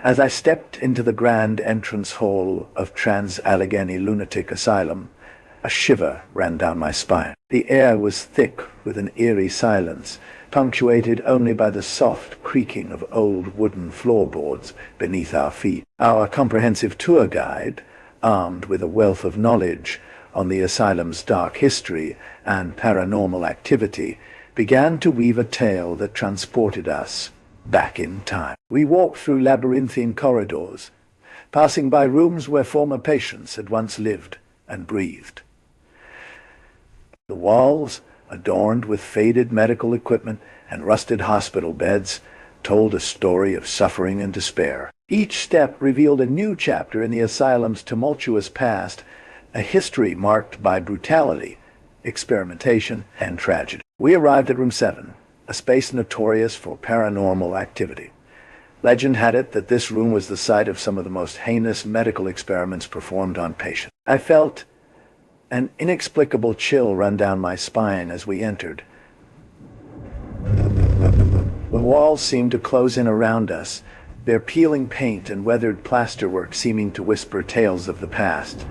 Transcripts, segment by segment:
As I stepped into the grand entrance hall of Trans-Allegheny Lunatic Asylum, a shiver ran down my spine. The air was thick with an eerie silence, punctuated only by the soft creaking of old wooden floorboards beneath our feet. Our comprehensive tour guide, armed with a wealth of knowledge on the asylum's dark history and paranormal activity, began to weave a tale that transported us back in time. We walked through labyrinthine corridors, passing by rooms where former patients had once lived and breathed. The walls, adorned with faded medical equipment and rusted hospital beds, told a story of suffering and despair. Each step revealed a new chapter in the asylum's tumultuous past, a history marked by brutality, experimentation, and tragedy. We arrived at room 7, a space notorious for paranormal activity. Legend had it that this room was the site of some of the most heinous medical experiments performed on patients. I felt an inexplicable chill run down my spine as we entered. The walls seemed to close in around us, their peeling paint and weathered plasterwork seeming to whisper tales of the past.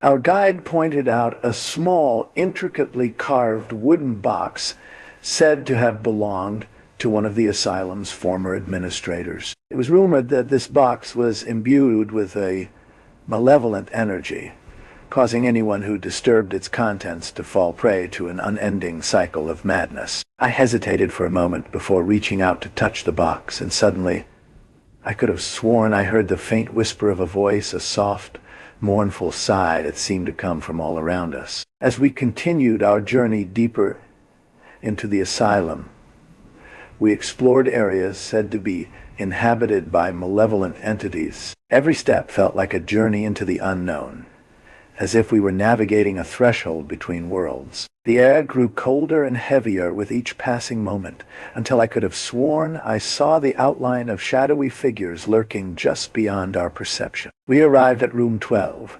Our guide pointed out a small, intricately carved wooden box said to have belonged to one of the asylum's former administrators. It was rumored that this box was imbued with a malevolent energy, causing anyone who disturbed its contents to fall prey to an unending cycle of madness. I hesitated for a moment before reaching out to touch the box, and suddenly I could have sworn I heard the faint whisper of a voice, a soft, mournful sigh that seemed to come from all around us. As we continued our journey deeper into the asylum, we explored areas said to be inhabited by malevolent entities. Every step felt like a journey into the unknown, as if we were navigating a threshold between worlds. The air grew colder and heavier with each passing moment, until I could have sworn I saw the outline of shadowy figures lurking just beyond our perception. We arrived at room 12,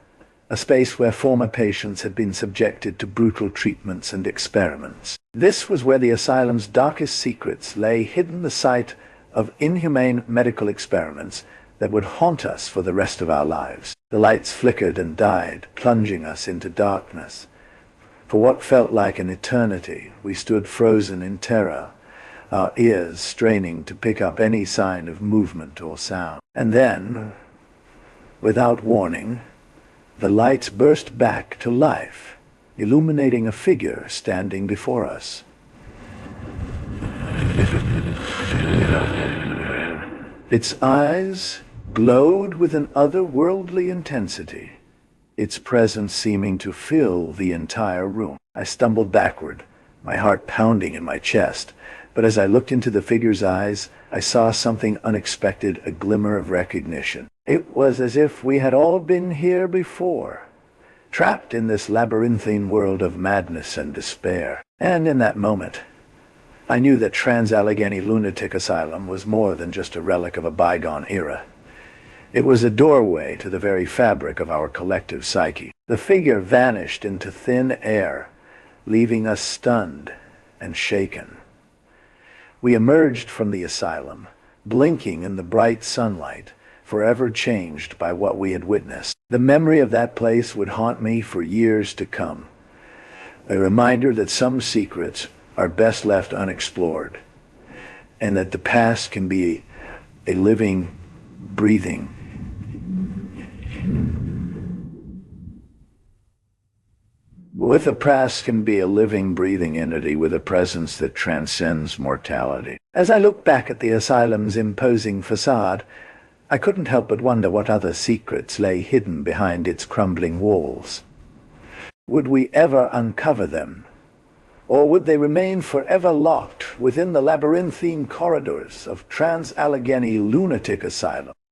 a space where former patients had been subjected to brutal treatments and experiments. This was where the asylum's darkest secrets lay hidden, the site of inhumane medical experiments that would haunt us for the rest of our lives. The lights flickered and died, plunging us into darkness. For what felt like an eternity, we stood frozen in terror, our ears straining to pick up any sign of movement or sound. And then, without warning, the lights burst back to life, illuminating a figure standing before us. Its eyes glowed with an otherworldly intensity, its presence seeming to fill the entire room. I stumbled backward, my heart pounding in my chest, but as I looked into the figure's eyes, I saw something unexpected, a glimmer of recognition. It was as if we had all been here before, trapped in this labyrinthine world of madness and despair. And in that moment, I knew that Trans-Allegheny Lunatic Asylum was more than just a relic of a bygone era. It was a doorway to the very fabric of our collective psyche. The figure vanished into thin air, leaving us stunned and shaken. We emerged from the asylum, blinking in the bright sunlight, forever changed by what we had witnessed. The memory of that place would haunt me for years to come, a reminder that some secrets are best left unexplored, and that the past can be a living, breathing entity with a presence that transcends mortality. As I looked back at the asylum's imposing facade, I couldn't help but wonder what other secrets lay hidden behind its crumbling walls. Would we ever uncover them? Or would they remain forever locked within the labyrinthine corridors of Trans-Allegheny Lunatic Asylum?